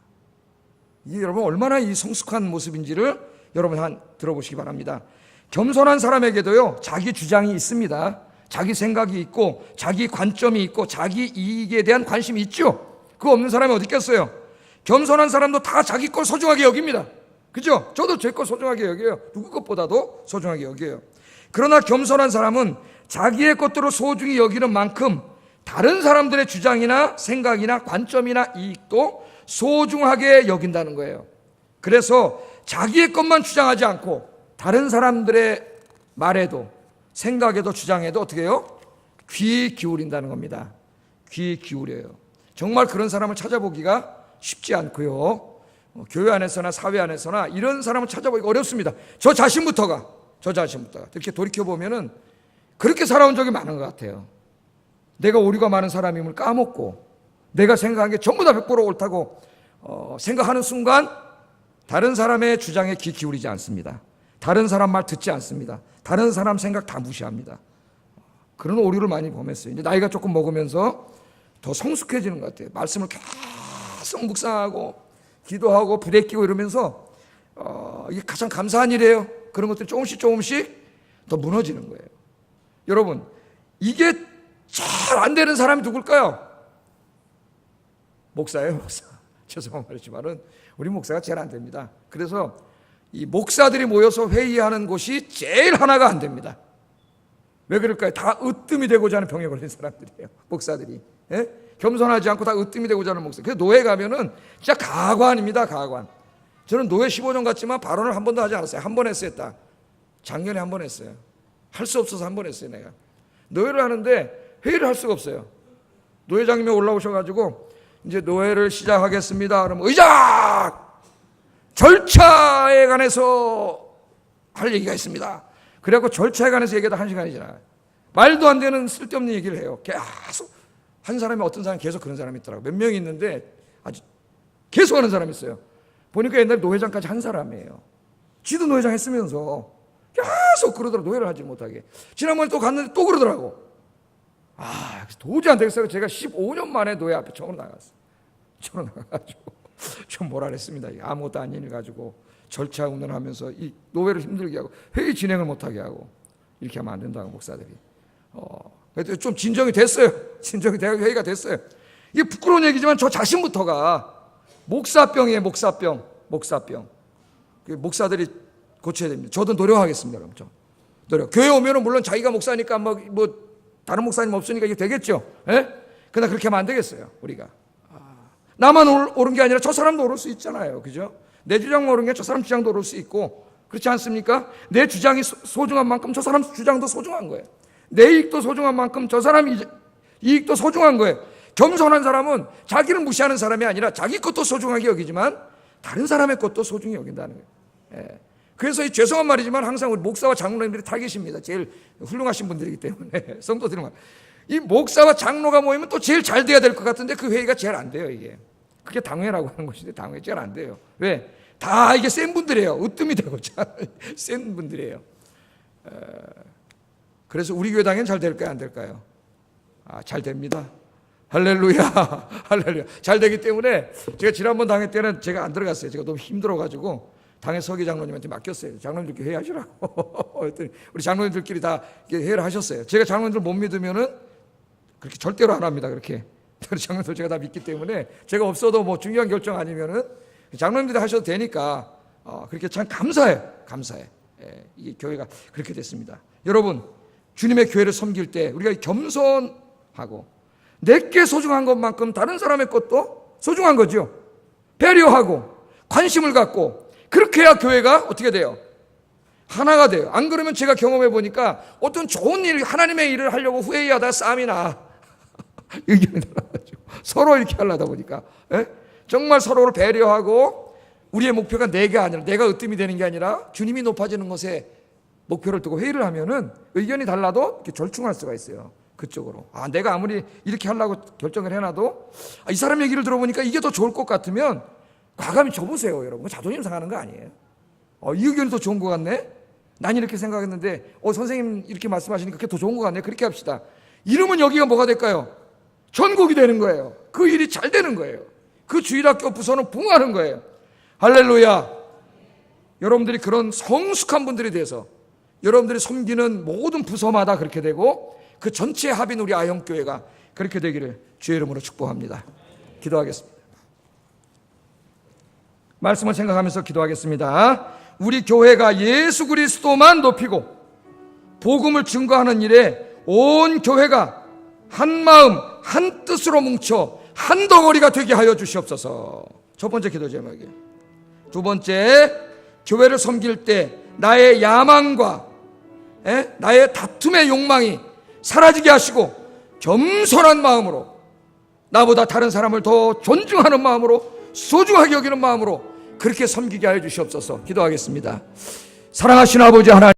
이게 여러분 얼마나 이 성숙한 모습인지를 여러분 들어보시기 바랍니다. 겸손한 사람에게도요, 자기 주장이 있습니다. 자기 생각이 있고 자기 관점이 있고 자기 이익에 대한 관심이 있죠. 그거 없는 사람이 어디 있겠어요? 겸손한 사람도 다 자기 걸 소중하게 여깁니다. 그죠? 저도 제 걸 소중하게 여겨요. 누구 것보다도 소중하게 여겨요. 그러나 겸손한 사람은 자기의 것들을 소중히 여기는 만큼 다른 사람들의 주장이나 생각이나 관점이나 이익도 소중하게 여긴다는 거예요. 그래서 자기의 것만 주장하지 않고 다른 사람들의 말에도 생각에도 주장에도 어떻게 해요? 귀 기울인다는 겁니다. 귀 기울여요. 정말 그런 사람을 찾아보기가 쉽지 않고요. 교회 안에서나 사회 안에서나 이런 사람을 찾아보기가 어렵습니다. 저 자신부터가 이렇게 돌이켜보면은 그렇게 살아온 적이 많은 것 같아요. 내가 오류가 많은 사람임을 까먹고 내가 생각한 게 전부 다 100% 옳다고 생각하는 순간 다른 사람의 주장에 귀 기울이지 않습니다. 다른 사람 말 듣지 않습니다. 다른 사람 생각 다 무시합니다. 그런 오류를 많이 범했어요. 이제 나이가 조금 먹으면서 더 성숙해지는 것 같아요. 말씀을 계속 묵상하고 기도하고 부대 끼고 이러면서 이게 가장 감사한 일이에요. 그런 것들이 조금씩 더 무너지는 거예요. 여러분, 이게 잘 안 되는 사람이 누굴까요? 목사예요, 목사. 죄송한 말이지만은 우리 목사가 제일 안 됩니다. 그래서 이 목사들이 모여서 회의하는 곳이 제일 하나가 안 됩니다. 왜 그럴까요? 다 으뜸이 되고자 하는 병에 걸린 사람들이에요. 목사들이. 겸손하지 않고 다 으뜸이 되고자 하는 목사. 그래서 노예 가면은 진짜 가관입니다. 가관. 저는 노예 15년 갔지만 발언을 한 번도 하지 않았어요. 한 번 했어요. 딱. 작년에 한 번 했어요. 할 수 없어서 한 번 했어요. 내가. 노예를 하는데 회의를 할 수가 없어요. 노회장님이 올라오셔가지고 이제 노예를 시작하겠습니다. 그러면 의장! 절차에 관해서 할 얘기가 있습니다. 그래갖고 절차에 관해서 얘기하다 1시간이 지나요. 말도 안 되는 쓸데없는 얘기를 해요. 계속 한 사람이 어떤 사람이 계속 그런 사람이 있더라고요. 몇 명이 있는데 아주 계속 하는 사람이 있어요. 보니까 옛날에 노회장까지 한 사람이에요. 지도 노회장 했으면서 계속 그러더라고. 노예를 하지 못하게. 지난번에 또 갔는데 또 그러더라고. 도저히 안 되겠어요. 제가 15년 만에 노예 앞에 처음 나갔어요. 처음 나가가지고 좀 뭐라 그랬습니다. 아무것도 아닌 일 가지고 절차 운운하면서 이 노예를 힘들게 하고 회의 진행을 못하게 하고 이렇게 하면 안 된다고 목사들이. 그래도 좀 진정이 됐어요. 진정이 되고 회의가 됐어요. 이게 부끄러운 얘기지만 저 자신부터가 목사병이에요. 목사병. 목사들이 고쳐야 됩니다. 저도 노력하겠습니다. 그럼 노력. 교회 오면은 물론 자기가 목사니까 뭐 다른 목사님 없으니까 이게 되겠죠. 그러나 그렇게 하면 안 되겠어요. 우리가. 나만 옳은 게 아니라 저 사람도 옳을 수 있잖아요. 그죠? 내 주장만 옳은 게 저 사람 주장도 옳을 수 있고 그렇지 않습니까? 내 주장이 소중한 만큼 저 사람 주장도 소중한 거예요. 내 이익도 소중한 만큼 저 사람 이익도 소중한 거예요. 겸손한 사람은 자기를 무시하는 사람이 아니라 자기 것도 소중하게 여기지만 다른 사람의 것도 소중히 여긴다는 거예요. 그래서 이 죄송한 말이지만 항상 우리 목사와 장로님들이 다 계십니다. 제일 훌륭하신 분들이기 때문에 성도들은 이 목사와 장로가 모이면 또 제일 잘 돼야 될 것 같은데 그 회의가 제일 안 돼요. 이게 그게 당회라고 하는 것인데 당회 잘 안 돼요. 왜? 다 이게 센 분들이에요. 으뜸이 되고 센 분들이에요. 그래서 우리 교회 당회는 잘 될까요? 안 될까요? 잘 됩니다. 할렐루야. 할렐루야. 잘 되기 때문에 제가 지난번 당회 때는 제가 안 들어갔어요. 제가 너무 힘들어가지고 당회 서기 장로님한테 맡겼어요. 장로님들끼리 회의하시라고. 우리 장로님들끼리 다 회의를 하셨어요. 제가 장로님들 못 믿으면은 그렇게 절대로 안 합니다. 그렇게. 장로님들 제가 다 믿기 때문에 제가 없어도 뭐 중요한 결정 아니면은 장로님들이 하셔도 되니까 그렇게 참 감사해요. 감사해. 이게 교회가 그렇게 됐습니다. 여러분, 주님의 교회를 섬길 때 우리가 겸손하고 내게 소중한 것만큼 다른 사람의 것도 소중한 거죠. 배려하고 관심을 갖고 그렇게 해야 교회가 어떻게 돼요? 하나가 돼요. 안 그러면 제가 경험해 보니까 어떤 좋은 일, 하나님의 일을 하려고 회의하다 싸움이 나. 의견이 달라가지고 서로 이렇게 하려다 보니까 정말 서로를 배려하고 우리의 목표가 내가 아니라 내가 으뜸이 되는 게 아니라 주님이 높아지는 것에 목표를 두고 회의를 하면은 의견이 달라도 이렇게 절충할 수가 있어요. 그쪽으로. 내가 아무리 이렇게 하려고 결정을 해놔도 이 사람 얘기를 들어보니까 이게 더 좋을 것 같으면 과감히 줘보세요, 여러분. 자존심 상하는 거 아니에요? 이 의견이 더 좋은 것 같네? 난 이렇게 생각했는데 선생님 이렇게 말씀하시니까 그게 더 좋은 것 같네. 그렇게 합시다. 이러면 여기가 뭐가 될까요? 전국이 되는 거예요. 그 일이 잘 되는 거예요. 그 주일학교 부서는 붕하는 거예요. 할렐루야. 여러분들이 그런 성숙한 분들이 돼서 여러분들이 섬기는 모든 부서마다 그렇게 되고 그 전체 합인 우리 아영교회가 그렇게 되기를 주의 이름으로 축복합니다. 기도하겠습니다. 말씀을 생각하면서 기도하겠습니다. 우리 교회가 예수 그리스도만 높이고 복음을 증거하는 일에 온 교회가 한 마음 한 뜻으로 뭉쳐 한 덩어리가 되게 하여 주시옵소서. 첫 번째 기도 제목이에요. 두 번째, 교회를 섬길 때 나의 야망과 나의 다툼의 욕망이 사라지게 하시고 겸손한 마음으로 나보다 다른 사람을 더 존중하는 마음으로 소중하게 여기는 마음으로 그렇게 섬기게 하여 주시옵소서. 기도하겠습니다. 사랑하시는 아버지 하나님,